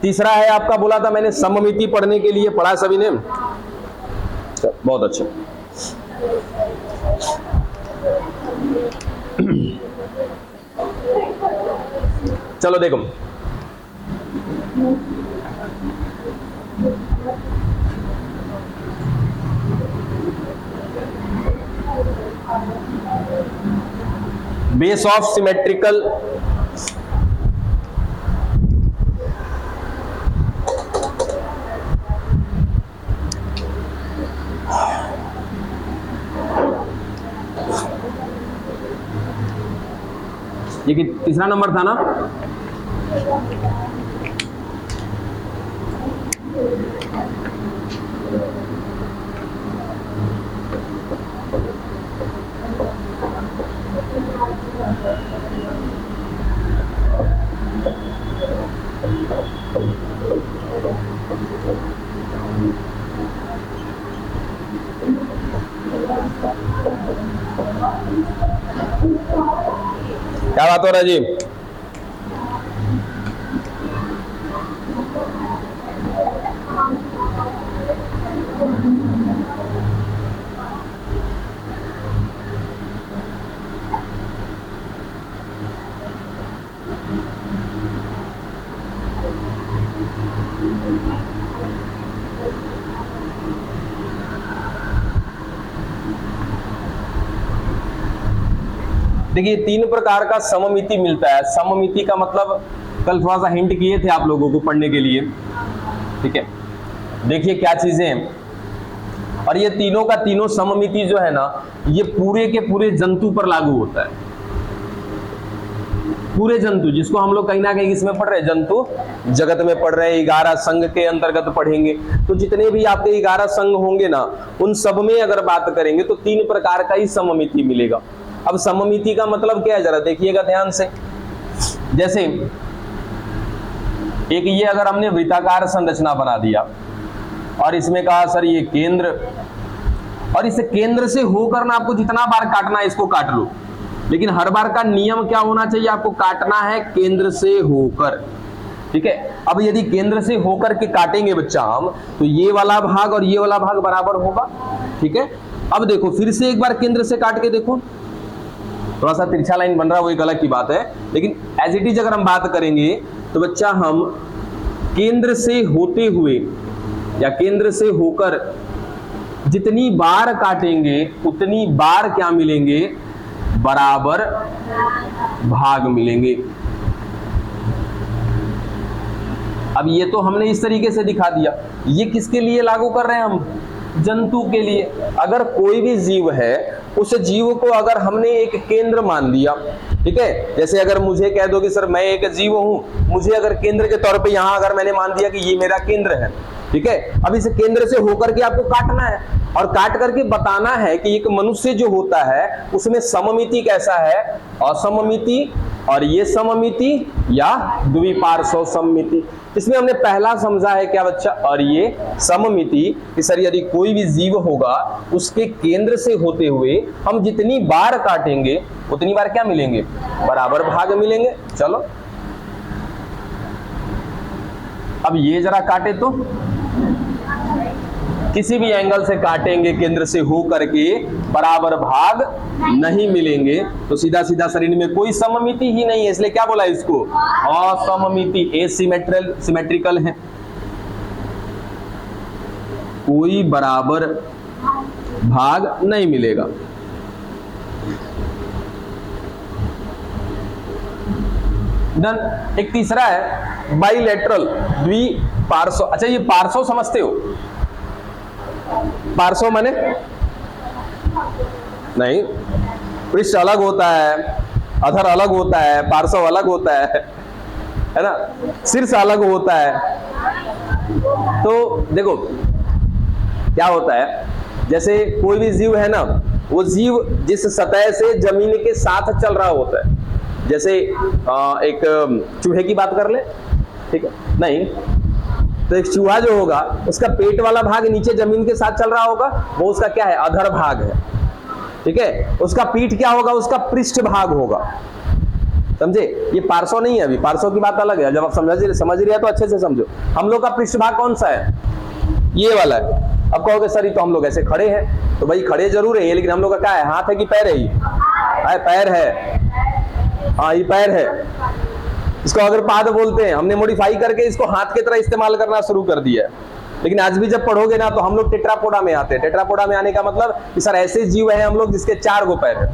तीसरा है आपका, बोला था मैंने सममिति पढ़ने के लिए, पढ़ा सभी ने? बहुत अच्छा। चलो देखो, बेस ऑफ सिमेट्रिकल ये कि तीसरा नंबर था ना? क्या बात हो रहा है जी? देखिए, तीन प्रकार का सममिति मिलता है। सममिति का मतलब कल थोड़ा सा हिंट किए थे आप लोगों को पढ़ने के लिए, ठीक है? देखिए क्या चीजें हैं, और ये तीनों का तीनों सममिति जो है ना, ये पूरे के पूरे जंतु पर लागू होता है। पूरे जंतु, जिसको हम लोग कहीं ना कहीं इसमें पढ़ रहे हैं, जंतु जगत में पढ़ रहे हैं, 11 संघ के अंतर्गत पढ़ेंगे। तो जितने भी आपके 11 संघ होंगे ना, उन सब में अगर बात करेंगे तो तीन प्रकार का ही सममिति मिलेगा। अब सममिति का मतलब क्या है, जरा देखिएगा ध्यान से। जैसे एक ये अगर हमने वृत्ताकार संरचना बना दिया और इसमें कहा सर ये केंद्र, और इस केंद्र से होकर ना आपको जितना बार काटना है इसको काट लो, लेकिन हर बार का नियम क्या होना चाहिए, आपको काटना है केंद्र से होकर, ठीक है? अब यदि केंद्र से होकर के काटेंगे बच्चा हम, तो ये वाला भाग और ये वाला भाग बराबर होगा, ठीक है? अब देखो फिर से एक बार केंद्र से काट के देखो, थोड़ा सा तिरछा लाइन बन रहा है, वो एक अलग की बात है, लेकिन एज इट इज अगर हम बात करेंगे तो बच्चा हम केंद्र से होते हुए या केंद्र से होकर जितनी बार काटेंगे उतनी बार क्या मिलेंगे, बराबर भाग मिलेंगे। अब ये तो हमने इस तरीके से दिखा दिया, ये किसके लिए लागू कर रहे हैं हम, जंतु के लिए। अगर कोई भी जीव है, उस जीव को अगर हमने एक केंद्र मान लिया, ठीक है? जैसे अगर मुझे कह दो कि सर मैं एक जीव हूं, मुझे अगर केंद्र के तौर पे यहां अगर मैंने मान दिया कि ये मेरा केंद्र है, ठीक है? अब इस केंद्र से होकर के आपको काटना है और काट करके बताना है कि एक मनुष्य जो होता है उसमें सममिति कैसा है, असममिति और ये सममिति या द्विपार्श्व सममिति। इसमें हमने पहला समझा है क्या बच्चा, और ये सममिति कि सर यदि कोई भी जीव होगा उसके केंद्र से होते हुए हम जितनी बार काटेंगे उतनी बार क्या मिलेंगे, बराबर भाग मिलेंगे। चलो अब ये जरा काटे तो, किसी भी एंगल से काटेंगे केंद्र से हो करके बराबर भाग नहीं मिलेंगे, तो सीधा सीधा शरीर में कोई सममिति ही नहीं है, इसलिए क्या बोला इसको, असममिति, एसिमेट्रिकल है, कोई बराबर भाग नहीं मिलेगा। डन। एक तीसरा है बाइलेटरल, द्विपार्श्व। अच्छा ये पार्श्व समझते हो, पार्श्व माने नहीं, पृष्ठ अलग होता है, अधर अलग होता है, पार्श्व अलग होता है ना, शीर्ष अलग होता है। तो देखो क्या होता है, जैसे कोई भी जीव है ना, वो जीव जिस सतह से जमीन के साथ चल रहा होता है, जैसे एक चूहे की बात कर ले, ठीक है? नहीं तो एक चूहा जो होगा उसका पेट वाला भाग नीचे जमीन के साथ चल रहा होगा, वो उसका क्या है, अधर भाग है, ठीक है? उसका पीठ क्या होगा, उसका पृष्ठ भाग होगा, समझे? ये पार्श्व नहीं है, अभी पार्श्व की बात अलग है। जब आप समझ रहे हैं तो अच्छे से समझो। हम लोग का पृष्ठभाग कौन सा है? ये वाला है। अब कहोगे सर ये तो हम लोग ऐसे खड़े हैं, तो भाई खड़े जरूर है ये, लेकिन हम लोग का क्या है? हाथ है कि पैर है? ये पैर है। हाँ ये पैर है। इसको अगर पाद बोलते हैं, हमने मॉडिफाई करके इसको हाथ की तरह इस्तेमाल करना शुरू कर दिया है। लेकिन आज भी जब पढ़ोगे ना तो हम लोग टेट्रापोडा में आते हैं। टेट्रापोडा में आने का मतलब कि सर ऐसे जीव हैं हम लोग जिसके 4 गो पैर है,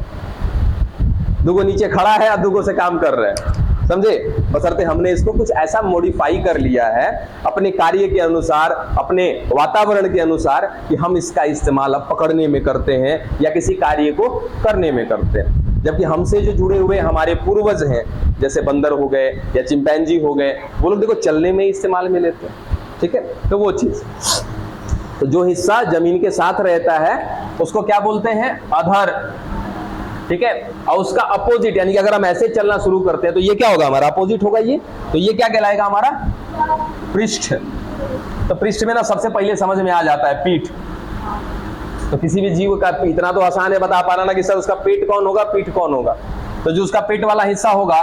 2 गो नीचे खड़ा है और 2 गो से काम कर रहे हैं, समझे? बशर्ते हमने इसको कुछ ऐसा मॉडिफाई कर लिया है अपने कार्य के अनुसार, अपने वातावरण के अनुसार, कि हम इसका इस्तेमाल अब पकड़ने में करते हैं या किसी कार्य को करने में करते हैं। जबकि हमसे जो जुड़े हुए हमारे पूर्वज हैं, जैसे बंदर हो गए या चिंपैंजी हो गए, वो लोग देखो चलने में इस्तेमाल में लेते हैं, ठीक है? तो वो चीज, तो जो हिस्सा जमीन के साथ रहता है उसको क्या बोलते हैं? अधर, ठीक है? और उसका अपोजिट, यानी कि अगर हम ऐसे चलना शुरू करते हैं तो ये क्या होगा? हमारा अपोजिट होगा ये। तो ये क्या कहलाएगा? हमारा पृष्ठ। तो पृष्ठ में ना सबसे पहले समझ में आ जाता है पीठ। तो किसी भी जीव का इतना तो आसान है बता पाना ना कि सर उसका पेट कौन होगा, पीठ कौन होगा। तो जो उसका पेट वाला हिस्सा होगा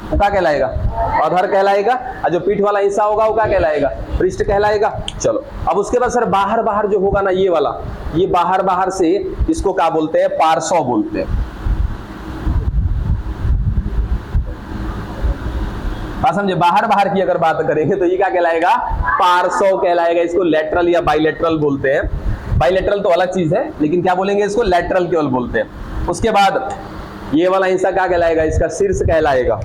वो क्या कहलाएगा? अधर कहलाएगा। और जो पीठ वाला हिस्सा होगा वो क्या कहलाएगा? पृष्ठ कहलाएगा। चलो अब उसके बाद सर बाहर बाहर जो होगा ना ये वाला, ये बाहर बाहर से इसको क्या बोलते हैं? पार्श्व बोलते हैं। बात समझे? बाहर बाहर की अगर बात करेंगे तो ये क्या कहलाएगा? पार्श्व कहलाएगा। इसको लेटरल या बाइलेटरल बोलते हैं। बाइलेटरल तो अलग चीज है, लेकिन क्या बोलेंगे इसको? लेटरल केवल बोलते हैं। उसके बाद ये वाला हिस्सा क्या कहलाएगा? इसका शीर्ष कहलाएगा,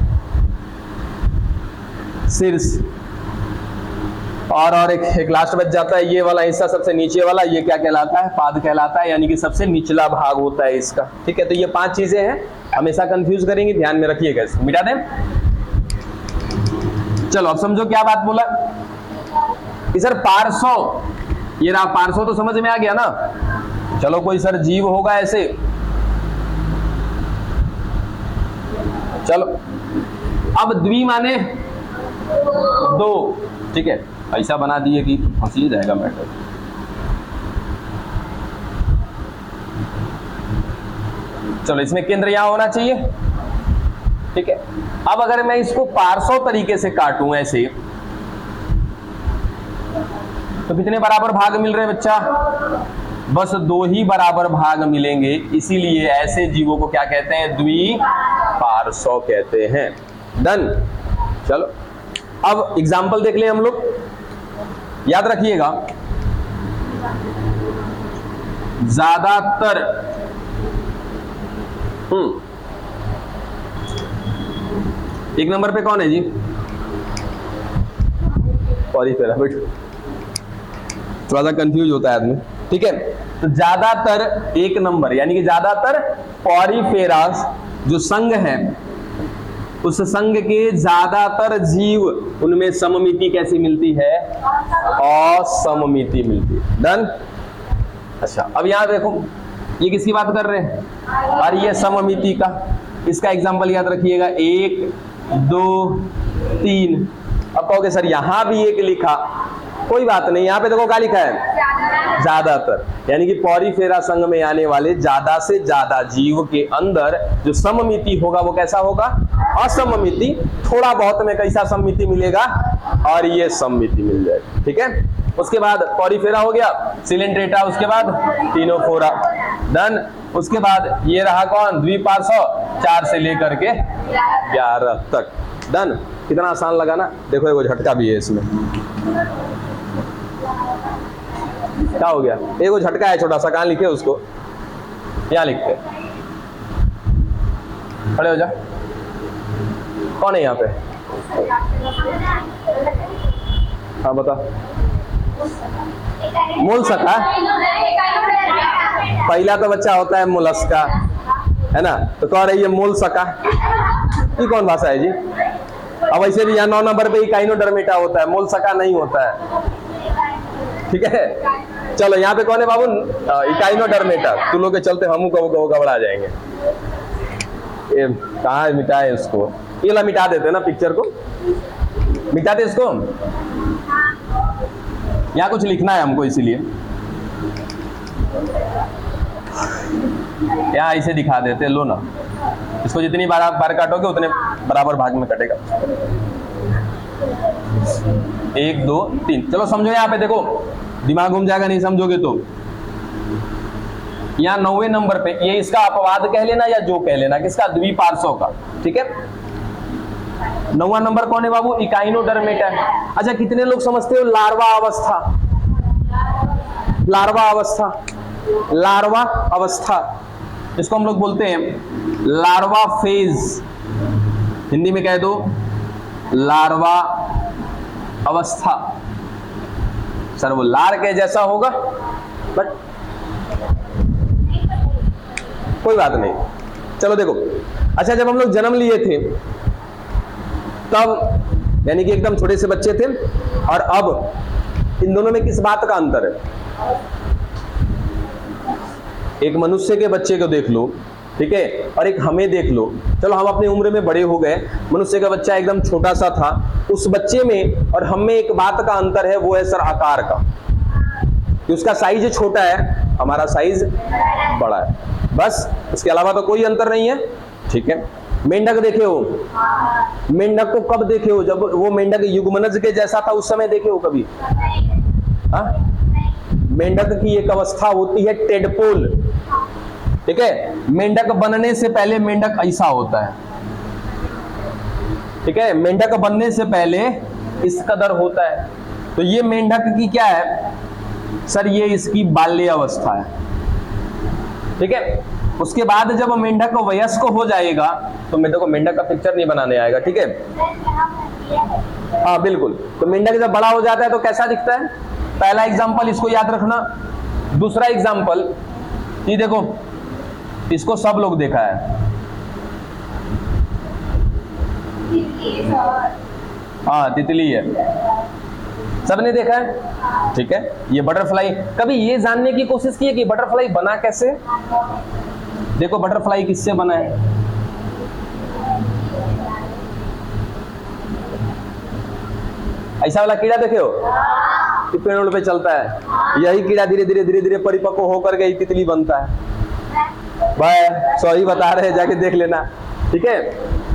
शीर्ष। और एक लास्ट बच जाता है ये वाला हिस्सा, सबसे नीचे वाला, ये क्या कहलाता है? पाद कहलाता है, यानी कि सबसे निचला भाग होता है इसका, ठीक है? तो ये 5 चीजें हैं, हमेशा कंफ्यूज करेंगे, ध्यान में रखिएगा। इसको मिटा दें। चलो अब समझो क्या बात बोला कि सर पार्श्व, ये रहा पार्श्व, तो समझ में आ गया ना? चलो कोई सर जीव होगा ऐसे, चलो अब द्वि माने 2, ठीक है? ऐसा बना दिए कि फंसी जाएगा मैटर। चलो इसमें केंद्र यहां होना चाहिए, ठीक है? अब अगर मैं इसको पार्श्व तरीके से काटूं ऐसे, तो कितने बराबर भाग मिल रहे हैं बच्चा? बस 2 ही बराबर भाग मिलेंगे। इसीलिए ऐसे जीवों को क्या कहते हैं? द्विपार्श्व कहते हैं। डन। चलो अब एग्जाम्पल देख लें हम लोग, याद रखिएगा। ज्यादातर एक नंबर पे कौन है जी? पॉलीफेरा। बेटो थोड़ा सा कंफ्यूज होता है आदमी, ठीक है? तो ज्यादातर 1 नंबर, यानी कि ज्यादातर पॉलीफेरास जो संघ है, उस संघ के ज्यादातर जीव, उनमें सममिति कैसी मिलती है? असममिति मिलती है। डन। अच्छा अब यहां देखो, ये किसकी बात कर रहे हैं? और ये सममिति का, इसका एग्जांपल याद रखिएगा, 1 2 3। अब कहोगे सर यहां भी 1 लिखा, कोई बात नहीं, यहां पे देखो क्या लिखा है? ज्यादातर, यानी कि पॉलीफेरा संघ में आने वाले ज्यादा से ज्यादा जीव के अंदर जो सममिति होगा वो कैसा होगा? असममिति। थोड़ा बहुत में कैसा सममिति मिलेगा? और ये सममिति मिल जाएगी, ठीक है? उसके बाद पॉलीफेरा हो गया, सिलेंड्रेटा, उसके बाद टिनोफोरा। डन। उसके बाद ये रहा कौन? द्विपार्श्व, 4 से लेकर के 11 तक। डन। कितना आसान लगा ना? देखो एगो झटका भी है इसमें। क्या हो गया? एगो झटका है छोटा सा, कहां लिखे उसको? यहां लिखते, खड़े हो जा। कौन है यहाँ पे? हाँ बता। मोलस्का। पहला तो बच्चा होता है मोलस्का, है ना? तो कह रही है मोलस्का। ये कौन भाषा है जी? अब ऐसे भी यहाँ 9 नंबर पे इकाइनोडर्मेटा होता है, मोलस्का नहीं होता है, ठीक है? चलो यहाँ पे कौन है बाबू? इकाइनोडर्मेटा। तुम लोग के चलते हम को घबरा जाएंगे। ये कहाँ मिटाए उसको? ये ला मिटा देते ना, पिक्चर को मिटाते इसको। यहाँ कुछ लिखना है हमको, इसीलिए यहाँ इसे दिखा देते। लो ना, इसको जितनी बार काटोगे उतने बराबर भाग में कटेगा। 1 2 3, चलो समझो। यहाँ पे देखो दिमाग घूम जाएगा नहीं समझोगे तो। यहाँ 9वें नंबर पे ये इसका अपवाद कह लेना या जो कह लेना, किसका? द्विपार्श्व का। ठीक है, 9वां नंबर कौन है बाबू? इकाइनोडर्मेटा। अच्छा, कितने लोग समझते हो लार्वा अवस्था? लार्वा अवस्था, लार्वा अवस्था इसको हम लोग बोलते हैं लार्वा फेज। हिंदी में कह दो लार्वा अवस्था। सर वो लार के जैसा होगा, बट कोई बात नहीं। चलो देखो, अच्छा जब हम लोग जन्म लिए थे तब, यानी कि एकदम छोटे से बच्चे थे, और अब इन दोनों में किस बात का अंतर है? एक मनुष्य के बच्चे को देख लो, ठीक है, और एक हमें देख लो। चलो हम अपनी उम्र में बड़े हो गए, मनुष्य का बच्चा एकदम छोटा सा था। उस बच्चे में और हम में एक बात का अंतर है, वो है सर आकार का, कि उसका साइज छोटा है, हमारा साइज बड़ा है, बस। इसके अलावा तो कोई अंतर नहीं है। ठीक है, मेंढक देखे हो? मेंढक को कब देखे हो? जब वो मेंढक युगमनज के जैसा था उस समय देखे हो कभी? हाँ, मेंढक की एक अवस्था होती है टेडपोल। ठीक है, मेंढक बनने से पहले मेंढक ऐसा होता है। ठीक है, मेंढक बनने से पहले इस कदर होता है। तो ये मेंढक की क्या है सर? ये इसकी बाल्य अवस्था है। ठीक है, उसके बाद जब मेंढक वयस्क हो जाएगा तो मैं देखो मेंढक का पिक्चर नहीं बनाने आएगा। ठीक है, हाँ बिल्कुल। तो मेंढक जब बड़ा हो जाता है तो कैसा दिखता है? पहला एग्जांपल इसको याद रखना। दूसरा एग्जांपल ये देखो, इसको सब लोग देखा है। हाँ तितली है, सबने देखा है। ठीक है, ये बटरफ्लाई। कभी ये जानने की कोशिश की है कि बटरफ्लाई बना कैसे? देखो बटरफ्लाई किससे बना है? ऐसा वाला कीड़ा देखे हो कि पेड़ों पे चलता है? यही कीड़ा धीरे धीरे धीरे धीरे परिपक्व होकर के तितली बनता है। भाई सॉरी बता रहे, जाके देख लेना। ठीक है,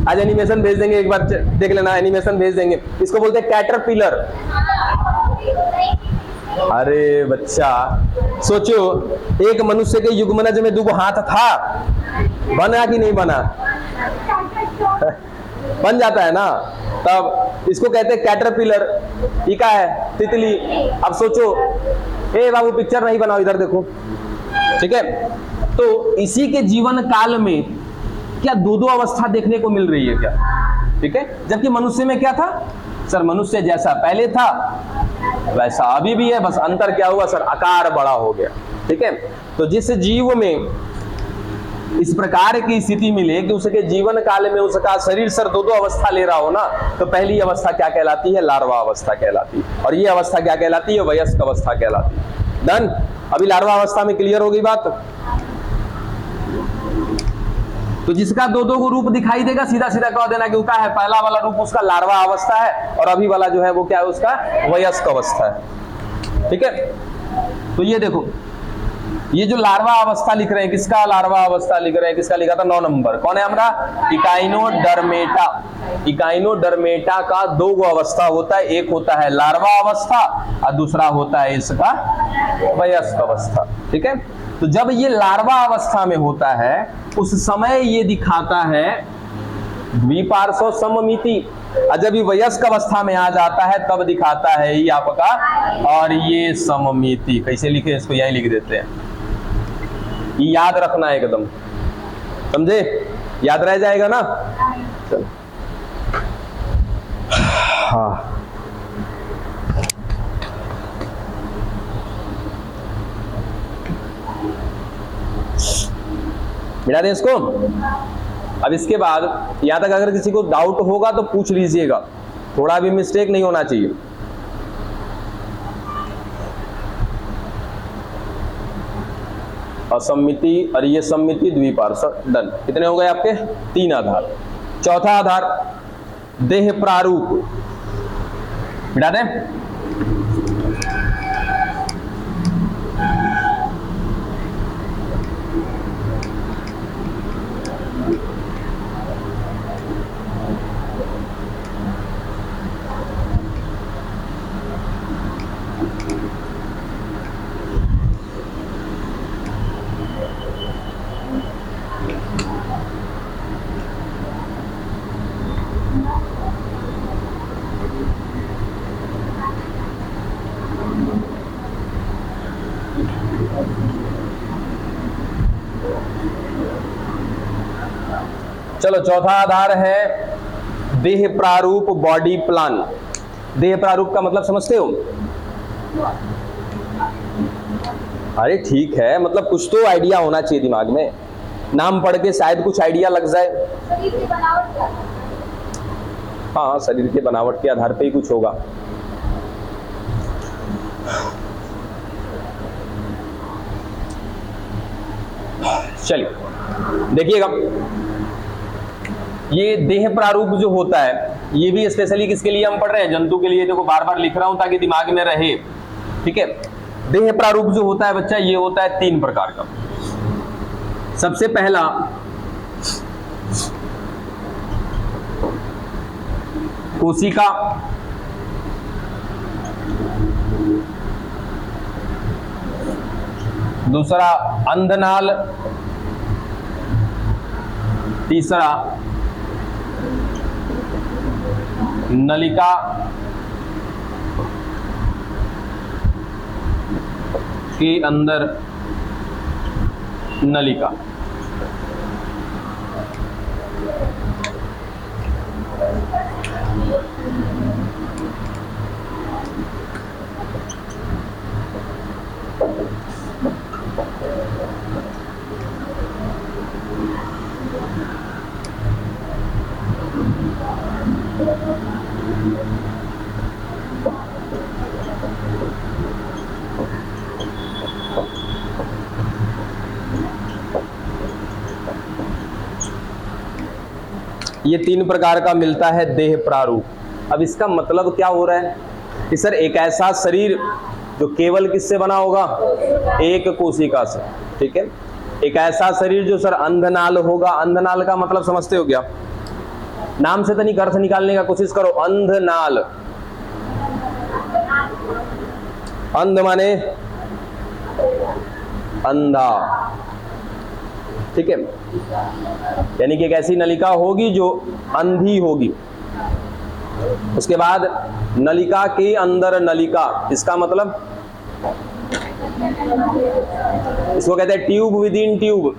आज एनिमेशन भेज देंगे, एक बार देख लेना, एनिमेशन भेज देंगे। इसको बोलते हैं कैटरपिलर। अरे बच्चा सोचो, एक मनुष्य के युगमनज में 2 हाथ था, बना कि नहीं बना? बन जाता है ना, तब इसको कहते हैं कैटरपिलर। ये क्या है? तितली। अब सोचो, ए बाबू पिक्चर नहीं बनाओ, इधर देखो। ठीक है, तो इसी के जीवन काल में क्या 2 अवस्था देखने को मिल रही है क्या? ठीक है, जबकि मनुष्य में क्या था सर? मनुष्य जैसा पहले था वैसा अभी भी है, बस अंतर क्या हुआ सर? आकार बड़ा हो गया। ठीक है, तो जिस जीव में इस प्रकार की स्थिति मिले कि उसके जीवन काल में उसका शरीर सर 2 अवस्था ले रहा हो ना, तो पहली अवस्था क्या कहलाती है? लार्वा अवस्था कहलाती है। और ये अवस्था क्या कहलाती है? वयस्क अवस्था कहलाती है। डन? अभी लार्वा अवस्था में क्लियर हो गई बात? तो जिसका 2 को रूप दिखाई देगा सीधा सीधा कह देना कि क्या है? पहला वाला रूप उसका लार्वा अवस्था है, और अभी वाला जो है वो क्या है? उसका वयस्क अवस्था है। ठीक है, तो ये देखो, ये जो लार्वा अवस्था लिख रहे हैं, किसका लार्वा अवस्था लिख रहे हैं? किसका लिखा था? 9 नंबर कौन है हमारा? इकाइनोडर्मेटा। इकाइनोडर्मेटा का 2 अवस्था होता है, एक होता है लार्वा अवस्था और दूसरा होता है इसका वयस्क अवस्था। ठीक है, तो जब ये लार्वा अवस्था में होता है उस समय ये दिखाता है द्विपार्श्व सममिति, और जब ये वयस्क अवस्था में आ जाता है तब दिखाता है ये आपका और ये सममिति। कैसे लिखे इसको? यही लिख देते हैं, ये याद रखना है एकदम, समझे? याद रह जाएगा ना। चलो हाँ, मिटा दें इसको। अब इसके बाद यहाँ तक अगर किसी को डाउट होगा तो पूछ लीजिएगा, थोड़ा भी मिस्टेक नहीं होना चाहिए। असम्मिति और ये सम्मिति द्विपार्श्व। डन। कितने हो गए आपके? 3 आधार। चौथा आधार देह प्रारूप, मिटा दें। चलो चौथा आधार है देह प्रारूप, बॉडी प्लान। देह प्रारूप का मतलब समझते हो? अरे ठीक है, मतलब कुछ तो आइडिया होना चाहिए दिमाग में, नाम पढ़ के शायद कुछ आइडिया लग जाए। शरीर की बनावट क्या? हाँ, शरीर के बनावट के आधार पे ही कुछ होगा। चलिए देखिएगा, ये देह प्रारूप जो होता है ये भी स्पेशली किसके लिए हम पढ़ रहे हैं? जंतु के लिए। देखो बार बार लिख रहा हूं ताकि दिमाग में रहे, ठीक है। देह प्रारूप जो होता है बच्चा, ये होता है 3 प्रकार का। सबसे पहला कोशिका, दूसरा अंधनाल, तीसरा नलिका, के अंदर नलिका। ये 3 प्रकार का मिलता है देह प्रारूप। अब इसका मतलब क्या हो रहा है कि सर एक ऐसा शरीर जो केवल किससे बना होगा? एक कोशिका से, ठीक है। एक ऐसा शरीर जो सर अंधनाल होगा। अंधनाल का मतलब समझते हो क्या? नाम से तो नहीं, अर्थ निकालने का कोशिश करो। अंधनाल, अंध माने अंधा, ठीक है। यानी कि एक ऐसी नलिका होगी जो अंधी होगी। उसके बाद नलिका के अंदर नलिका, इसका मतलब इसको कहते हैं ट्यूब विद इन ट्यूब।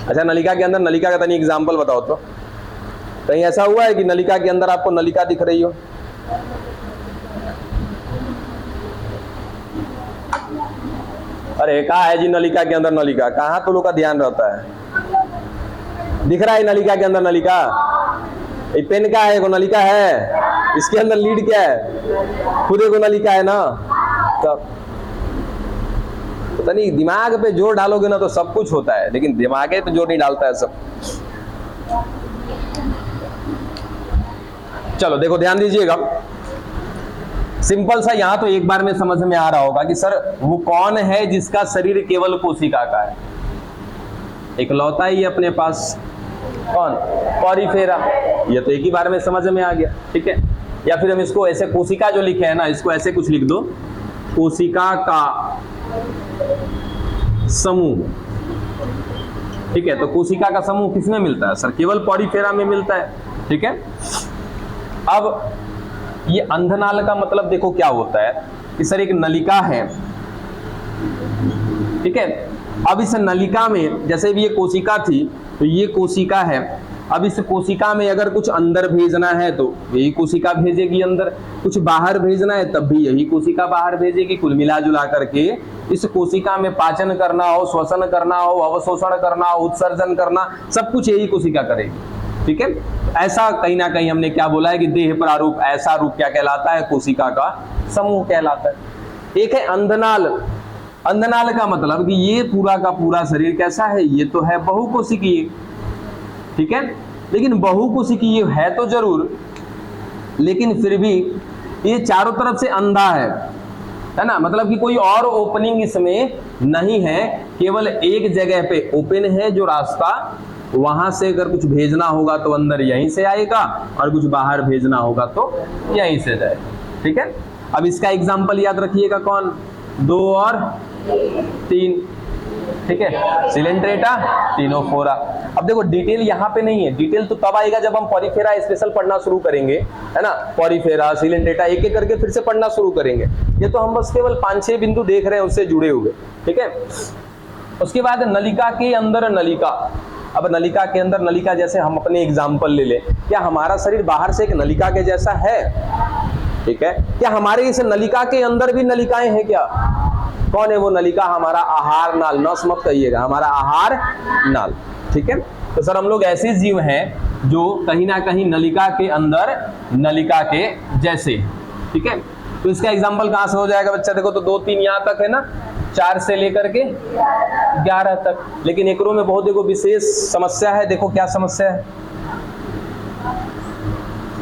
अच्छा, नलिका के अंदर नलिका का तनी एग्जांपल बताओ तो। कहीं ऐसा हुआ है कि नलिका के अंदर आपको नलिका दिख रही हो? अरे कहाँ है जी नलिका के अंदर नलिका? कहाँ तो लोग का ध्यान रहता है? दिख रहा है नलिका के अंदर नलिका? ये पेन का है, को नलिका है, इसके अंदर लीड क्या है? खुद को नलिका है ना। तब पता नहीं, दिमाग पे जोर डालोगे ना तो सब कुछ होता है, लेकिन दिमाग पे जोर नहीं डालता है सब। चलो देखो ध्यान दीजिएगा, सिंपल सा यहां तो एक बार में समझ में आ रहा होगा कि सर वो कौन है जिसका शरीर केवल कोशिका का है? इकलौता ही अपने पास, कौन? पॉरीफेरा। ये तो एक ही बार में समझ में आ गया, ठीक है। या फिर हम इसको ऐसे, कोशिका जो लिखे है ना, इसको ऐसे कुछ लिख दो, कोशिका का समूह, ठीक है। तो कोशिका का समूह किसमें मिलता है सर? केवल पॉरीफेरा में मिलता है, ठीक है। अब ये अंधनाल का मतलब देखो क्या होता है कि सर एक नलिका है, ठीक है। अब इस नलिका में जैसे भी ये कोशिका थी, तो ये कोशिका है। अब इस कोशिका में अगर कुछ अंदर भेजना है तो यही कोशिका भेजेगी अंदर, कुछ बाहर भेजना है तब भी यही कोशिका बाहर भेजेगी। कुल मिला जुला करके इस कोशिका में पाचन करना हो, श्वसन करना हो, अवशोषण करना हो, उत्सर्जन करना, सब कुछ यही कोशिका करेगी, ठीक है। ऐसा कहीं ना कहीं हमने क्या बोला है कि देह प्रारूप, ऐसा रूप क्या कहलाता है? कोशिका का समूह कहलाता है। एक है अंधनाल। अंधनाल का मतलब कि ये पूरा का पूरा शरीर कैसा है? ये तो है बहुकोशिकीय, ठीक है। लेकिन बहुकोशिकीय है तो जरूर, लेकिन फिर भी ये चारों तरफ से अंधा है ना। मतलब कि कोई और ओपनिंग इसमें नहीं है, केवल एक जगह पे ओपन है जो रास्ता, वहां से अगर कुछ भेजना होगा तो अंदर यहीं से आएगा, और कुछ बाहर भेजना होगा तो यहीं से जाएगा, ठीक है। अब इसका एग्जाम्पल याद रखिएगा, कौन? 2 और 3, ठीक है, सिलेंट्रेटा, टिनोफोरा। अब देखो डिटेल यहाँ पे नहीं है, डिटेल तो तब आएगा जब हम पॉरीफेरा स्पेशल पढ़ना शुरू करेंगे, है ना। पॉरीफेरा, सिलेंट्रेटा एक एक करके फिर से पढ़ना शुरू करेंगे। ये तो हम बस केवल 5-6 बिंदु देख रहे हैं उससे जुड़े हुए, ठीक है। उसके बाद नलिका के अंदर नलिका। अब नलिका के अंदर नलिका, जैसे हम अपने एग्जाम्पल ले लें, क्या हमारा शरीर बाहर से एक नलिका के जैसा है? ठीक है, क्या हमारे इस नलिका के अंदर भी नलिकाएं हैं क्या? कौन है वो नलिका? हमारा आहार नाल। नस मत कहिएगा, हमारा आहार नाल, ठीक है। तो सर हम लोग ऐसे जीव हैं जो कहीं ना कहीं नलिका के अंदर नलिका के जैसे, ठीक है। तो इसका एग्जाम्पल कहां से हो जाएगा बच्चा? देखो तो 2-3 यहां तक है ना, 4 से लेकर के 11 तक। लेकिन एकरो में बहुत देखो विशेष समस्या है। देखो क्या समस्या है,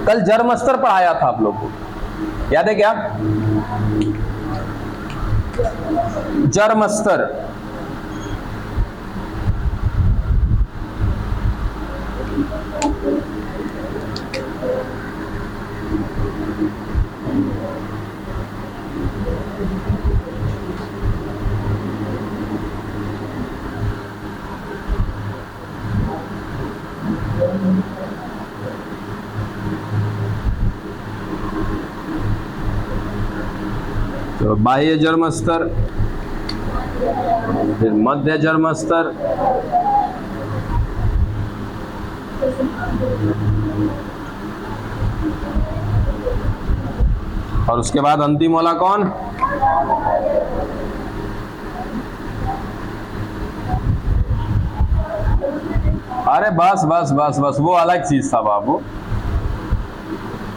कल जर्म स्तर पढ़ाया था आप लोग को, याद है क्या? जर्म स्तर, तो बाह्य जर्म स्तर, फिर मध्य जर्म स्तर, और उसके बाद अंतिम वाला कौन? अरे बस बस बस बस, वो अलग चीज था बाबू।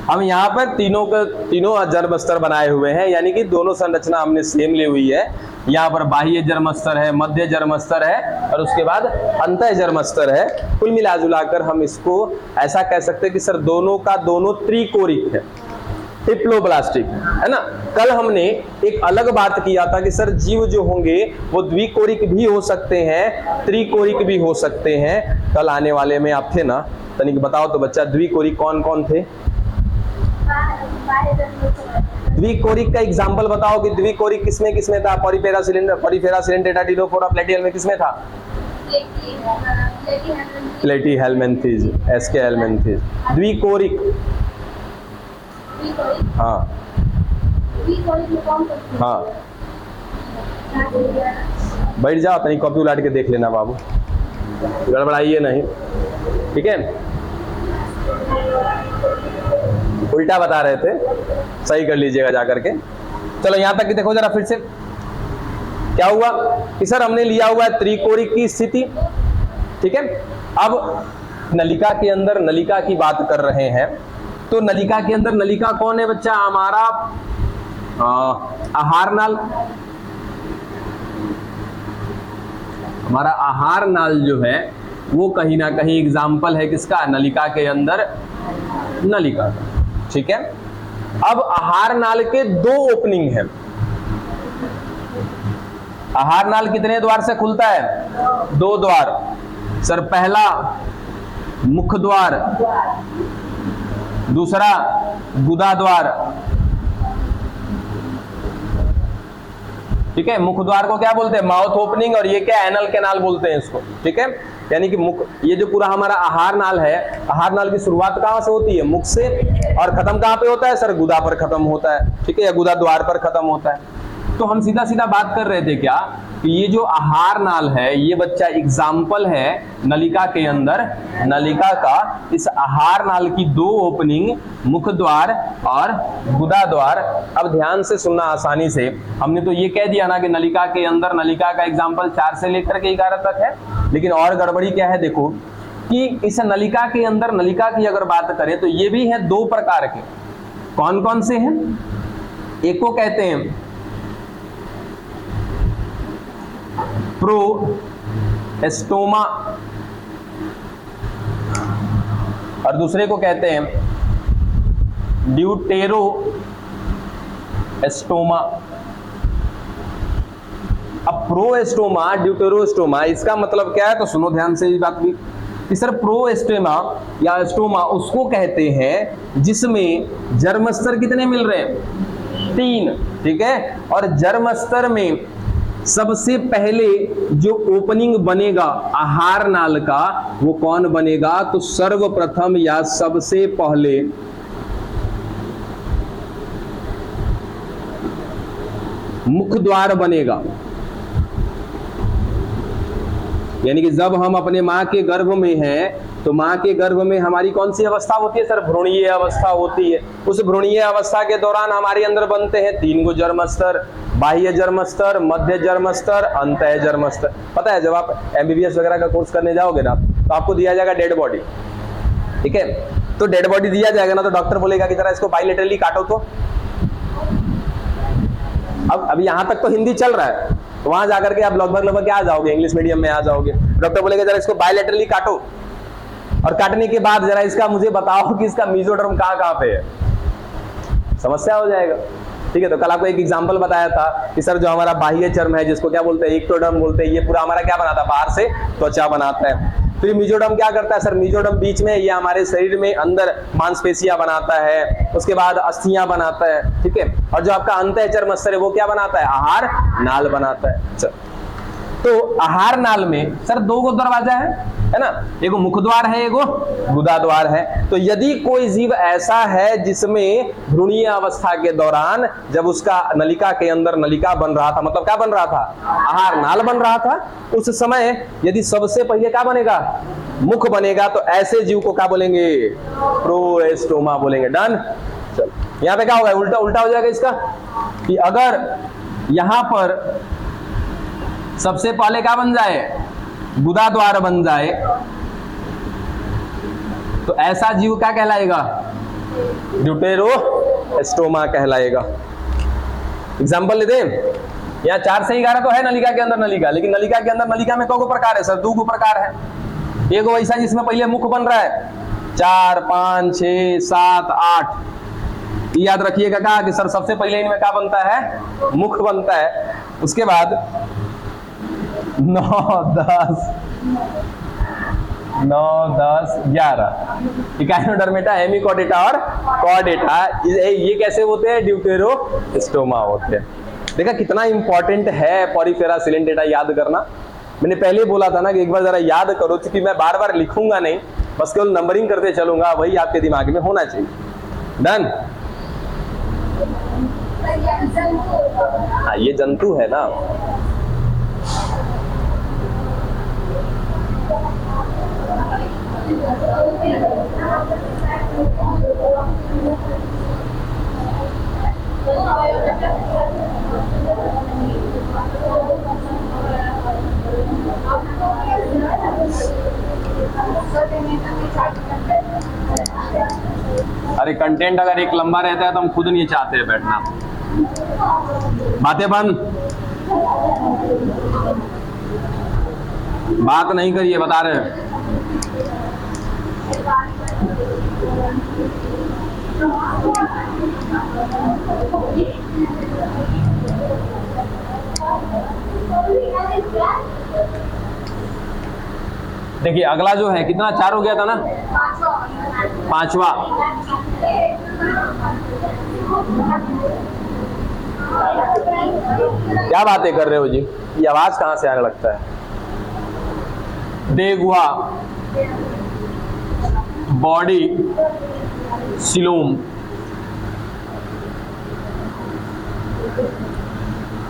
हम यहाँ पर तीनों जर्म स्तर बनाए हुए हैं, यानी कि दोनों संरचना हमने सेम ली हुई है। यहाँ पर बाह्य जर्म स्तर है, मध्य जर्म स्तर है, और उसके बाद अंतः जर्म स्तर है। कुल मिला जुलाकर हम इसको ऐसा कह सकते हैं कि सर दोनों का दोनों त्रिकोरिक है, डिप्लोब्लास्टिक, है ना। कल हमने एक अलग बात किया था कि सर जीव जो होंगे वो द्विकोरिक भी हो सकते हैं, त्रिकोरिक भी हो सकते हैं। कल आने वाले में आप थे ना, तनिक बताओ तो बच्चा, द्विकोरिक कौन कौन थे? द्विकोरिक का एग्जांपल बताओ कि द्विकोरिक किसमें किसमें था? पॉरीफेरा, सिलेंट्रेटा, टिनोफोरा, प्लेटी में किसमें था? प्लेटी हेलमिंथेस, एसके हेलमिंथेस। द्विकोरिक, हाँ हाँ, बैठ जाओ, तनी कॉपी उलाट के देख लेना बाबू, गड़बड़ाइए नहीं, ठीक है। उल्टा बता रहे थे, सही कर लीजिएगा जाकर के। चलो यहां तक कि देखो जरा फिर से क्या हुआ कि सर हमने लिया हुआ है त्रिकोरिक की स्थिति, ठीक है। अब नलिका के अंदर नलिका की बात कर रहे हैं, तो नलिका के अंदर नलिका कौन है बच्चा? हमारा आहार नाल। हमारा आहार नाल जो है वो कहीं ना कहीं एग्जाम्पल है किसका? नलिका के अंदर नलिका का, ठीक है। अब आहार नाल के 2 ओपनिंग है। आहार नाल कितने द्वार से खुलता है? 2 द्वार। सर पहला मुख द्वार, दूसरा गुदा द्वार, ठीक है। मुख द्वार को क्या बोलते हैं? माउथ ओपनिंग, और ये क्या? एनल कैनाल बोलते हैं इसको, ठीक है। यानी कि मुख, ये जो पूरा हमारा आहार नाल है, आहार नाल की शुरुआत कहां से होती है? मुख से, और खत्म कहां पे होता है? सर गुदा पर खत्म होता है, ठीक है, या गुदा द्वार पर खत्म होता है। तो हम सीधा सीधा बात कर रहे थे क्या कि ये जो आहार नाल है ये बच्चा एग्जाम्पल है नलिका के अंदर नलिका का। इस आहार नाल की 2 ओपनिंग, मुख द्वार और गुदा द्वार। अब ध्यान से सुनना आसानी से, हमने तो ये कह दिया ना कि नलिका के अंदर नलिका का एग्जाम्पल 4 से लेकर के 11 तक है, लेकिन और गड़बड़ी क्या है देखो कि इस नलिका के अंदर नलिका की अगर बात करें तो ये भी है 2 प्रकार के। कौन कौन से हैं? एक को कहते हैं प्रोएस्टोमा और दूसरे को कहते हैं ड्यूटेरोएस्टोमा। अब प्रोएस्टोमा, ड्यूटेरोएस्टोमा, इसका मतलब क्या है? तो सुनो ध्यान से इस बात भी कि सर प्रोएस्टोमा या एस्टोमा उसको कहते हैं जिसमें जर्म स्तर कितने मिल रहे हैं? 3, ठीक है। और जर्म स्तर में सबसे पहले जो ओपनिंग बनेगा आहार नाल का वो कौन बनेगा? तो सर्वप्रथम या सबसे पहले मुख द्वार बनेगा। यानी कि जब हम अपने मां के गर्भ में हैं तो मां के गर्भ में हमारी कौन सी अवस्था होती है सर? भ्रूणीय अवस्था होती है। उस भ्रूणीय अवस्था के दौरान हमारे अंदर बनते हैं 3 गो जर्म स्तर, बाह्य जर्म स्तर, मध्य जर्म स्तर, अंतः जर्म स्तर। पता है जब आप एमबीबीएस वगैरह का कोर्स करने जाओगे ना तो आपको दिया जाएगा डेड बॉडी, ठीक है? तो डेड बॉडी दिया जाएगा ना तो डॉक्टर बोलेगा कि जरा इसको बाइलेटरली काटो। तो अब यहां तक तो हिंदी चल रहा है, तो वहां जाकर के आप लगभग क्या आ जाओगे, इंग्लिश मीडियम में आ जाओगे। डॉक्टर बोलेगा जरा इसको बाइलेटरली काटो, और काटने के बाद जरा इसका मुझे बताओ कि इसका मेसोडर्म कहां पे है। समस्या हो जाएगा, ठीक है? तो कल आपको एक एग्जांपल बताया था कि सर जो हमारा बाह्य चर्म है जिसको क्या बोलते हैं? एक्टोडर्म बोलते हैं, ये पूरा हमारा क्या बनाता है? बाहर से त्वचा बनाता है। फिर मेसोडर्म क्या करता है सर? मेसोडर्म बीच में, ये हमारे शरीर में अंदर मांसपेशियां बनाता है, उसके बाद अस्थियां बनाता है, ठीक है? और जो आपका अंतः चर्म स्तर है वो क्या बनाता है? आहार नाल बनाता है। चल, तो आहार नाल में सर 2 गो दरवाजा है ना? एगो मुख द्वार है, एगो गुदा द्वार है। तो यदि कोई जीव ऐसा है जिसमें भ्रूणीय अवस्था के दौरान जब उसका नलिका के अंदर नलिका बन रहा था, मतलब क्या बन रहा था? आहार नाल बन रहा था, उस समय यदि सबसे पहले क्या बनेगा? मुख बनेगा, तो ऐसे जीव को क्या बोलेंगे? प्रोएस्टोमा बोलेंगे। डन। चल, यहाँ पे क्या होगा? उल्टा उल्टा हो जाएगा इसका, कि अगर यहां पर सबसे पहले क्या बन जाए? गुदा द्वार बन जाए, तो ऐसा जीव क्या कहलाएगा? ड्यूटेरोस्टोमा कहलाएगा। एग्जांपल लेते हैं, यहाँ 4 से 11 तो है नलिका के अंदर नलिका, लेकिन नलिका के अंदर नलिका में कौन प्रकार है सर? 2 प्रकार है। एक वैसा जिसमें पहले मुख बन रहा है, 4, 5, 6, 7, 8। याद रखिएगा कहा कि सर सबसे पहले इनमें क्या बनता है? मुख बनता है। उसके बाद 9, 10, 11 इकाइनोडर्मेटा, हेमिकॉर्डेटा और कॉर्डेटा, ये कैसे होते हैं? ड्यूटेरोस्टोमा होते हैं। देखा कितना इंपॉर्टेंट है पॉरीफेरा सिलेंटेटा याद करना। मैंने पहले बोला था ना कि एक बार जरा याद करो, क्योंकि मैं बार बार लिखूंगा नहीं, बस केवल नंबरिंग करते चलूंगा, वही आपके दिमाग में होना चाहिए। डन। हाँ, ये जंतु है ना। अरे कंटेंट अगर एक लंबा रहता है तो हम खुद नहीं चाहते हैं बैठना। बातें बंद, बात नहीं करिए, बता रहे हैं। देखिए अगला जो है कितना? 4 हो गया था ना? 5वां। क्या बातें कर रहे हो जी? ये आवाज कहां से आने लगता है? देगुहा, बॉडी सिलोम।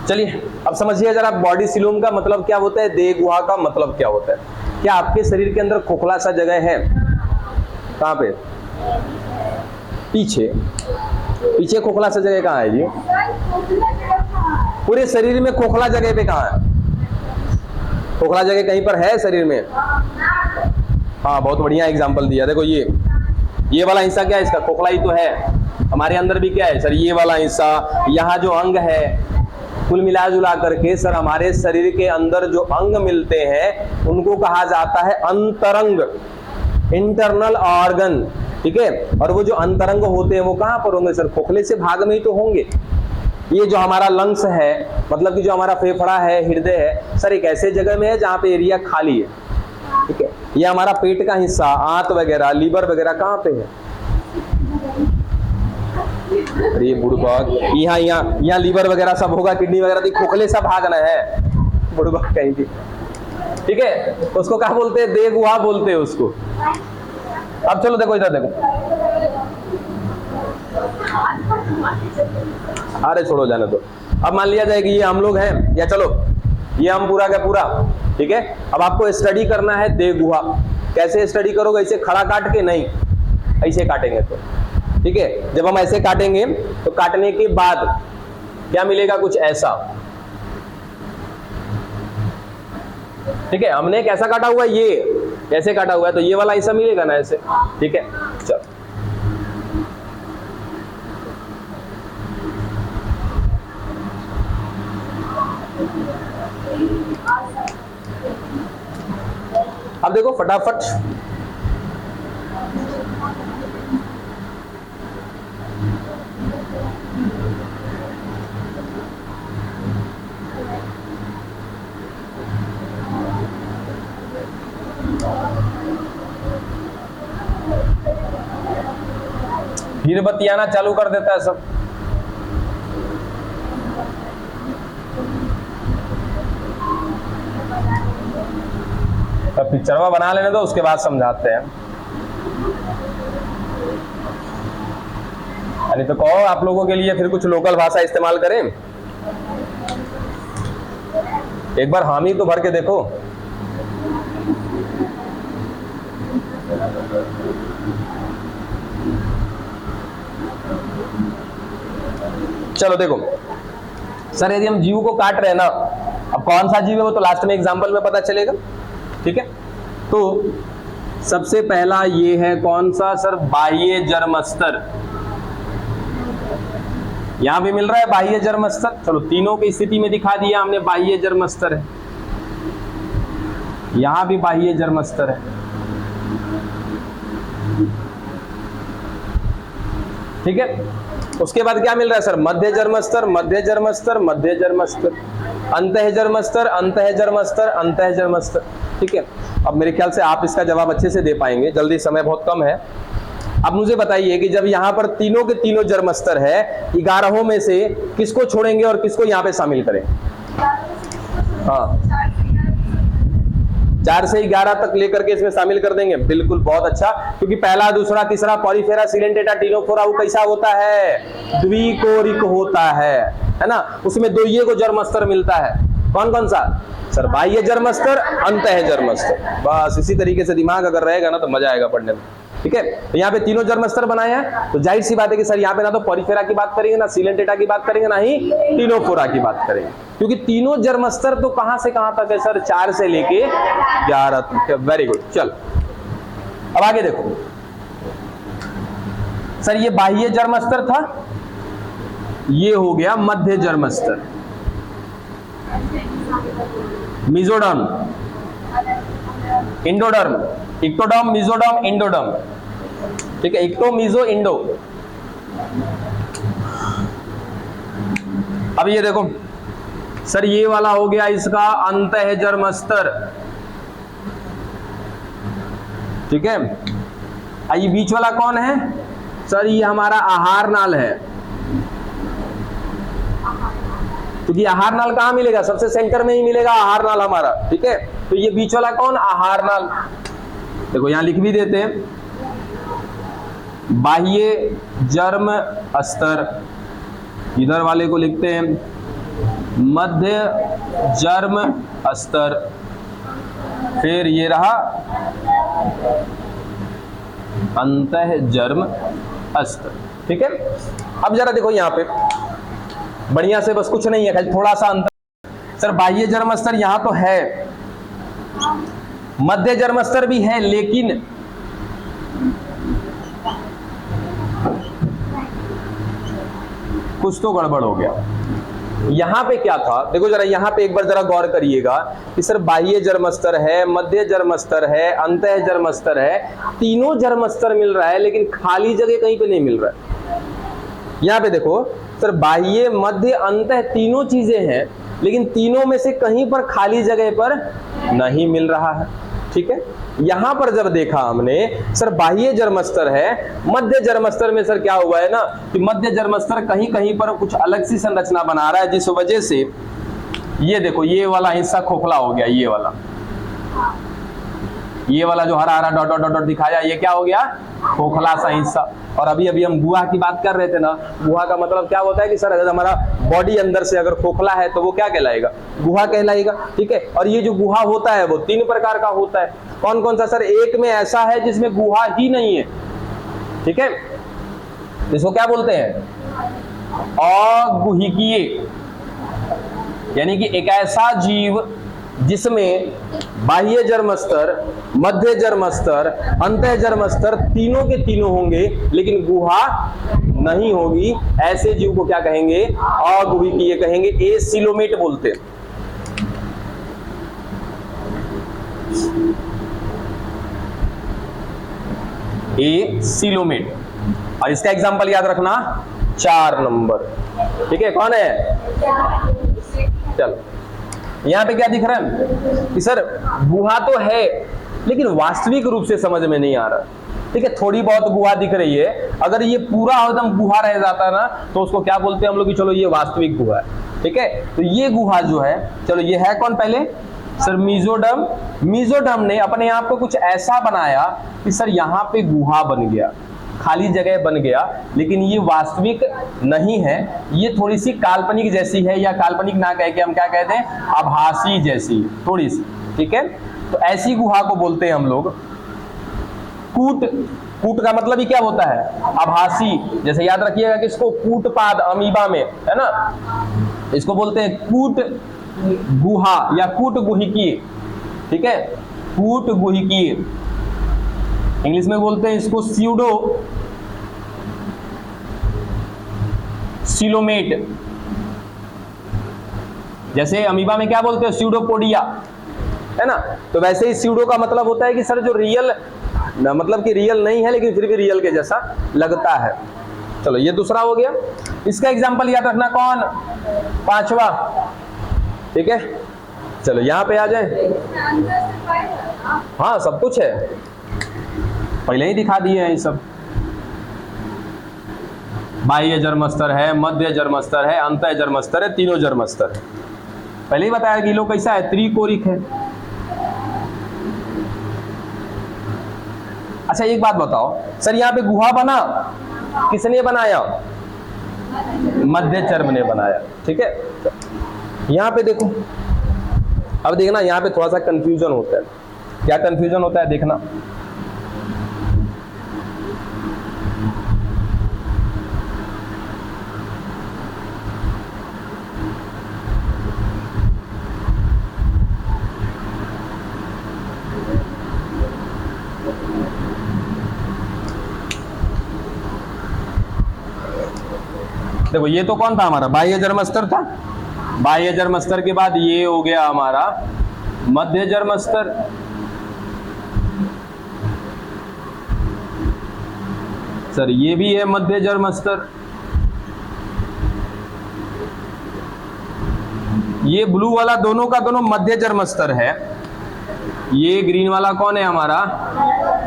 चलिए अब समझिए जरा, बॉडी सिलोम का मतलब क्या होता है, देगुहा का मतलब क्या होता है। क्या आपके शरीर के अंदर खोखला सा जगह है? कहां पे? पीछे। पीछे खोखला सा जगह कहां है जी? पूरे शरीर में खोखला जगह पे कहां है? खोखला जगह कहीं पर है शरीर में? हाँ, बहुत बढ़िया एग्जांपल दिया। देखो ये वाला हिस्सा क्या है इसका? खोखला ही तो है। हमारे अंदर भी क्या है सर? ये वाला हिस्सा, यहाँ जो अंग है, कुल मिला जुला करके सर हमारे शरीर के अंदर जो अंग मिलते हैं उनको कहा जाता है अंतरंग, इंटरनल ऑर्गन, ठीक है। और वो जो अंतरंग होते हैं वो कहाँ पर होंगे सर? खोखले से भाग में ही तो होंगे। ये जो हमारा लंग्स है, मतलब कि जो हमारा फेफड़ा है, हृदय है, सर एक ऐसे जगह में है जहाँ पे एरिया खाली है, ठीक है। ये हमारा पेट का हिस्सा, आंत वगैरह, लीवर वगैरह कहाँ पे है? अरे बुढ़बक, यहाँ लीवर वगैरह सब होगा, किडनी वगैरह, तो खोखले सा भाग ना है। बुढ़बा कहेंगे, ठीक है। उसको क्या बोलते हैं, दे गुहा बोलते हैं उसको। अब चलो देखो इधर देखो, अरे छोड़ो जाने दो। अब मान लिया जाए कि ये हम लोग हैं, या चलो ये हम पूरा का पूरा, ठीक है। अब आपको स्टडी करना है दे गुहा। कैसे स्टडी करोगे, ऐसे खड़ा काट के नहीं, ऐसे काटेंगे तो, ठीक है। जब हम ऐसे काटेंगे तो काटने के बाद क्या मिलेगा, कुछ ऐसा, ठीक है। हमने कैसा काटा हुआ है, ये ऐसे काटा हुआ है, तो ये वाला ऐसा मिलेगा ना, ऐसे, ठीक है। चलो अब देखो फटाफट, फिर बतियाना चालू कर देता है सब। अब पिक्चरवा बना लेने दो, उसके बाद समझाते हैं। यानी तो कहो आप लोगों के लिए फिर कुछ लोकल भाषा इस्तेमाल करें, एक बार हामी तो भर के देखो। चलो देखो सर, यदि हम जीव को काट रहे हैं ना, अब कौन सा जीव है वो तो लास्ट में एग्जांपल में पता चलेगा, ठीक है। तो सबसे पहला ये है कौन सा सर, बाह्य जर्मस्तर। यहां भी मिल रहा है बाह्य जर्मस्तर। चलो तीनों की स्थिति में दिखा दिया हमने, बाह्य जर्मस्तर है, यहां भी बाह्य जर्मस्तर है, ठीक है। उसके बाद क्या मिल रहा है सर, मध्य जर्मस्तर, मध्य जर्मस्तर, मध्य जर्मस्तर, अंतः जर्मस्तर, अंतः जर्मस्तर, अंतः जर्मस्तर, ठीक है। अब मेरे ख्याल से आप इसका जवाब अच्छे से दे पाएंगे, जल्दी, समय बहुत कम है। अब मुझे बताइए कि जब यहाँ पर तीनों के तीनों जर्मस्तर है, 11 में से किसको छोड़ेंगे और किसको यहाँ पे शामिल करें? हाँ, 4 से 11 तक लेकर के इसमें शामिल कर देंगे, बिल्कुल, बहुत अच्छा। क्योंकि पहला, दूसरा, तीसरा, पॉलीफेरा, सिलेंटेटा, टिनोफोरा, वो कैसा होता है, द्विकोरिक होता है ना। उसमें दो ये को जर्मस्तर मिलता है, कौन कौन सा सर, बाह्य जर्मस्तर, अंतः जर्मस्तर। बस इसी तरीके से दिमाग अगर रहेगा ना तो मजा आएगा पढ़ने में, ठीक है। तो यहाँ पे तीनों जर्मस्तर बनाए हैं, तो जाहिर सी बात है कि सर यहाँ पे ना तो पॉलीफेरा की बात करेंगे, ना सिलेंटेटा की बात करेंगे, ना ही टिनोफोरा की बात करेंगे, क्योंकि तीनों जर्मस्तर तो कहां से कहां तक है सर, 4 से लेके 11 तक। Very good. चल अब आगे देखो सर, ये बाह्य जर्मस्तर था, ये हो गया मध्य जर्मस्तर, mesoderm, endoderm, ectoderm, mesoderm, endoderm, ठीक है। Ecto, meso, endo. अब ये देखो सर, ये वाला हो गया इसका अंतः जर्मस्तर, ठीक है। ये बीच वाला कौन है सर, ये हमारा आहार नाल है, क्योंकि आहार नाल कहां मिलेगा, सबसे सेंटर में ही मिलेगा आहार नाल हमारा, ठीक है। तो ये बीच वाला कौन, आहार नाल। देखो यहां लिख भी देते हैं, बाह्य जर्म अस्तर, इधर वाले को लिखते हैं मध्य जर्म अस्तर, फिर ये रहा अंतः जर्म अस्तर, ठीक है। अब जरा देखो यहां पे बढ़िया से, बस कुछ नहीं है, खाली थोड़ा सा अंतर। सर बाह्य जर्मस्तर यहां तो है, मध्य जर्मस्तर भी है, लेकिन कुछ तो गड़बड़ हो गया। यहां पे क्या था, देखो जरा यहां पे एक बार जरा गौर करिएगा कि सर बाह्य जर्मस्तर है, मध्य जर्मस्तर है, अंतः जर्मस्तर है, तीनों जर्मस्तर मिल रहा है, लेकिन खाली जगह कहीं पे नहीं मिल रहा है। यहां पे देखो सर, बाह्य, मध्य, अंतः तीनों चीजें हैं, लेकिन तीनों में से कहीं पर खाली जगह पर नहीं मिल रहा है, ठीक है। यहां पर जब देखा हमने सर बाह्य जर्मस्तर है, मध्य जर्मस्तर में सर क्या हुआ है ना कि मध्य जर्मस्तर कहीं कहीं पर कुछ अलग सी संरचना बना रहा है, जिस वजह से ये देखो ये वाला हिस्सा खोखला हो गया, ये वाला जो हरा हरा डॉट डॉट डॉट दिखाया ये क्या हो गया, खोखला सा हिस्सा। और अभी अभी हम गुहा की बात कर रहे थे ना, गुहा का मतलब क्या होता है कि सर अगर हमारा बॉडी अंदर से अगर खोखला है तो वो क्या कहलाएगा, गुहा कहलाएगा। ठीक है, और ये जो गुहा होता है वो 3 प्रकार का होता है। कौन कौन सा सर? एक में ऐसा है जिसमें गुहा ही नहीं है। ठीक है, इसको क्या बोलते हैं, अगुहिकीय, यानी कि एक ऐसा जीव जिसमें बाह्य जर्म स्तर, मध्य जर्म स्तर, अंतः जर्म स्तर तीनों के तीनों होंगे लेकिन गुहा नहीं होगी, ऐसे जीव को क्या कहेंगे, अगुहिकीय कहेंगे, एसिलोमेट बोलते हैं। एसिलोमेट। और इसका एग्जांपल याद रखना 4 नंबर। ठीक है, कौन है? चलो यहां पे क्या दिख रहा है कि सर गुहा तो है लेकिन वास्तविक रूप से समझ में नहीं आ रहा। ठीक है, थोड़ी बहुत गुहा दिख रही है। अगर ये पूरा एकदम गुहा रह जाता है ना तो उसको क्या बोलते हैं हम लोग कि चलो ये वास्तविक गुहा है। ठीक है, तो ये गुहा जो है, चलो ये है कौन पहले? Sir mesoderm. मीजोडर्म ने अपने आप को कुछ ऐसा बनाया कि सर यहाँ पे गुहा बन गया, खाली जगह बन गया, लेकिन ये वास्तविक नहीं है, ये थोड़ी सी काल्पनिक जैसी है, या काल्पनिक ना कह के हम क्या कहते हैं, आभासी जैसी थोड़ी सी। ठीक है, तो ऐसी गुहा को बोलते हैं हम लोग कूट। कूट का मतलब ही क्या होता है, आभासी। जैसे याद रखिएगा कि इसको कूटपाद अमीबा में है ना, इसको बोलते हैं कूट गुहा या कूट गुहिकी। ठीक है, कूट गुहिकी, इंग्लिश में बोलते हैं इसको स्यूडो सिलोमेट। जैसे अमीबा में क्या बोलते हैं, स्यूडोपोडिया, है ना। तो वैसे ही स्यूडो का मतलब होता है कि सर जो रियल, मतलब कि रियल नहीं है लेकिन फिर भी रियल के जैसा लगता है। चलो ये दूसरा हो गया। इसका एग्जांपल याद रखना कौन, 5वां। ठीक है, चलो यहां पे आ जाए। हाँ सब कुछ है, पहले ही दिखा दिए हैं ये सब। बाह्य जर्म स्तर है, मध्य जर्म स्तर है, अंतः जर्म स्तर है, तीनों जर्म स्तर है। पहले ही बताया कि लोग कैसा है, त्रिकोरिक है। अच्छा एक बात बताओ सर, यहाँ पे गुहा बना किसने बनाया, मध्य चर्म ने बनाया। ठीक है, यहाँ पे देखो, अब देखना यहाँ पे थोड़ा सा कंफ्यूजन होता है। क्या कंफ्यूजन होता है देखना, देखो ये तो कौन था हमारा, बाह्य जर्म स्तर था। बाह्य जर्म स्तर के बाद ये हो गया हमारा मध्य जर्म स्तर। सर ये भी है मध्य जर्म स्तर। ये ब्लू वाला दोनों का दोनों मध्य जर्म स्तर है। ये ग्रीन वाला कौन है हमारा,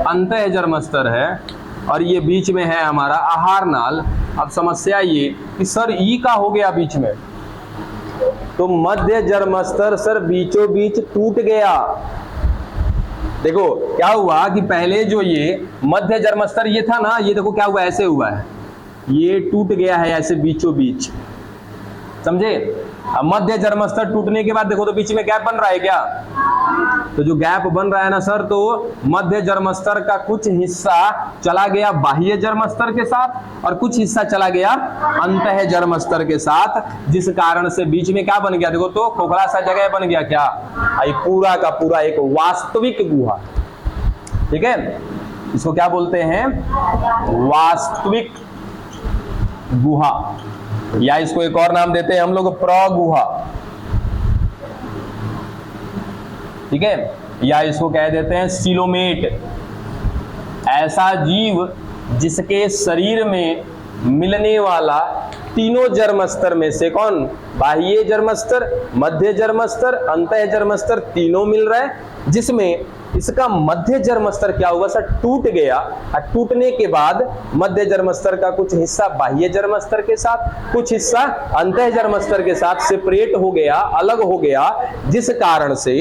अंतः जर्म स्तर है। और ये बीच में है हमारा आहार नाल। अब समस्या ये कि सर ई का हो गया बीच में, तो मध्य जर्म स्तर सर बीचों बीच टूट गया। देखो क्या हुआ कि पहले जो ये मध्य जर्म स्तर ये था ना, ये देखो क्या हुआ, ऐसे हुआ है, ये टूट गया है ऐसे बीचों बीच, समझे। अब मध्य जर्म स्तर टूटने के बाद देखो तो बीच में गैप बन रहा है क्या, तो जो गैप बन रहा है ना सर, तो मध्य जर्म स्तर का कुछ हिस्सा चला गया बाह्य जर्म स्तर के साथ और कुछ हिस्सा चला गया अंतः जर्म स्तर के साथ, जिस कारण से बीच में क्या बन गया, देखो तो खोखला सा जगह बन गया क्या, ये पूरा का पूरा एक वास्तविक गुहा। ठीक है, इसको क्या बोलते हैं, वास्तविक गुहा, या इसको एक और नाम देते हैं हम लोग प्रगुहा। ठीक है, या इसको कह देते हैं सिलोमेट। ऐसा जीव जिसके शरीर में मिलने वाला तीनों जर्म स्तर में से कौन, बाह्य जर्म स्तर, मध्य जर्म स्तर, अंतः जर्म स्तर तीनों मिल रहा है, जिसमें इसका मध्य जर्म स्तर क्या हुआ सर, टूट गया। और टूटने के बाद मध्य जर्म स्तर का कुछ हिस्सा बाह्य जर्म स्तर के साथ, कुछ हिस्सा अंतः जर्म स्तर के साथ सेपरेट हो गया, अलग हो गया, जिस कारण से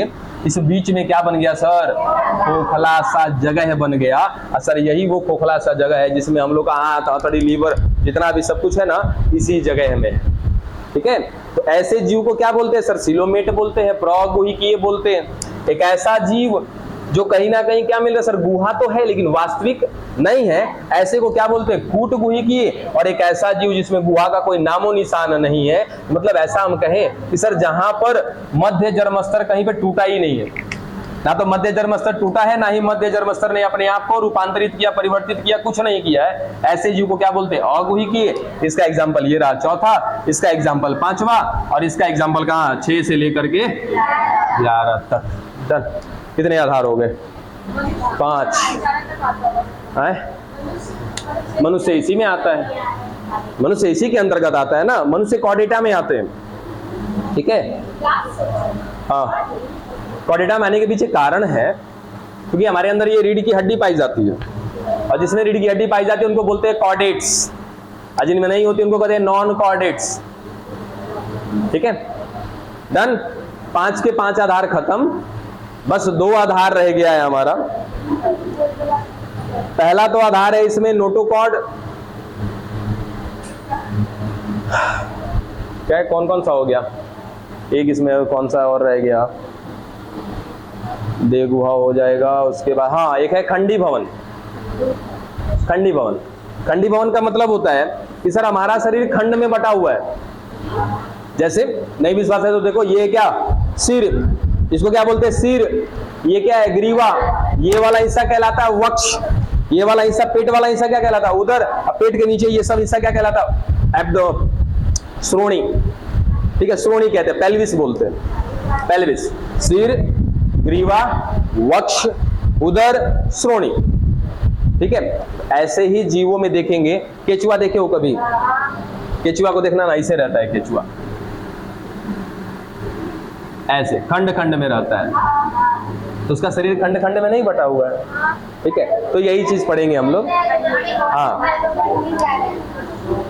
इस बीच में क्या बन गया सर, खोखला सा जगह बन गया। और सर यही वो खोखला सा जगह है जिसमें हम लोग का हाथ, हथौड़ी, लीवर, जितना भी सब कुछ है ना, इसी जगह में है। ठीक है, तो ऐसे जीव को क्या बोलते हैं सर, सिलोमेट बोलते हैं, प्रौगुहिकीय बोलते हैं। एक ऐसा जीव जो कहीं ना कहीं क्या मिल रहा है सर, गुहा तो है लेकिन वास्तविक नहीं है, ऐसे को क्या बोलते हैं, कूटगुहिकीय। और एक ऐसा जीव जिसमें गुहा का कोई नामो निशान नहीं है, मतलब ऐसा हम कहें कि सर जहां पर मध्य जर्म स्तर कहीं पे टूटा ही नहीं है, ना तो मध्य जर्म स्तर टूटा है, ना ही मध्य जर्म स्तर ने अपने आप को रूपांतरित किया, परिवर्तित किया, कुछ नहीं किया है, ऐसे जीव को क्या बोलते हैं, अगुहिकीय। इसका एग्जांपल ये रहा चौथा, इसका एग्जांपल पांचवा, और इसका एग्जांपल कहां, 6 से लेकर के 11 तक। डन। कितने आधार हो गए, 5 है। मनुष्य इसी में आता है, मनुष्य इसी के अंतर्गत आता है ना, मनुष्य कॉर्डेटा में आते हैं। ठीक है, हाँ, कॉर्डेटा में आने के पीछे कारण है क्योंकि हमारे अंदर ये रीढ़ की हड्डी पाई जाती है, और जिसमें रीढ़ की हड्डी पाई जाती है उनको बोलते हैं कॉर्डेट्स, और जिनमें नहीं होती उनको कहते हैं नॉन कॉर्डेट्स। ठीक है, डन। 5 के 5 आधार खत्म, बस 2 आधार रह गया है हमारा। पहला तो आधार है इसमें नोटोकॉर्ड, क्या है, कौन कौन सा हो गया, एक इसमें कौन सा और रह गया, देगुहा हो जाएगा, उसके बाद हाँ एक है खंडी भवन। खंडी भवन, खंडी भवन का मतलब होता है कि सर हमारा शरीर खंड में बटा हुआ है। जैसे नहीं विश्वास है तो देखो, ये क्या, सिर, इसको क्या बोलते हैं, सिर। ये क्या है, ग्रीवा। ये वाला हिस्सा कहलाता है वक्ष। ये वाला हिस्सा, पेट वाला हिस्सा क्या कहलाता है, उदर। अब पेट के नीचे ये सब हिस्सा क्या कहलाता है, एब्डो, श्रोणी। ठीक है, श्रोणी कहते हैं, पेल्विस बोलते हैं, पेल्विस। सिर, ग्रीवा, वक्ष, उदर, श्रोणी। ठीक है, ऐसे ही जीवों में देखेंगे, केचुआ देखे हो कभी, केचुआ को देखना ना, ऐसे रहता है केचुआ, ऐसे खंड खंड में रहता है, तो उसका शरीर खंड खंड में नहीं बटा हुआ है। ठीक है, तो यही चीज पढ़ेंगे हम लोग। हाँ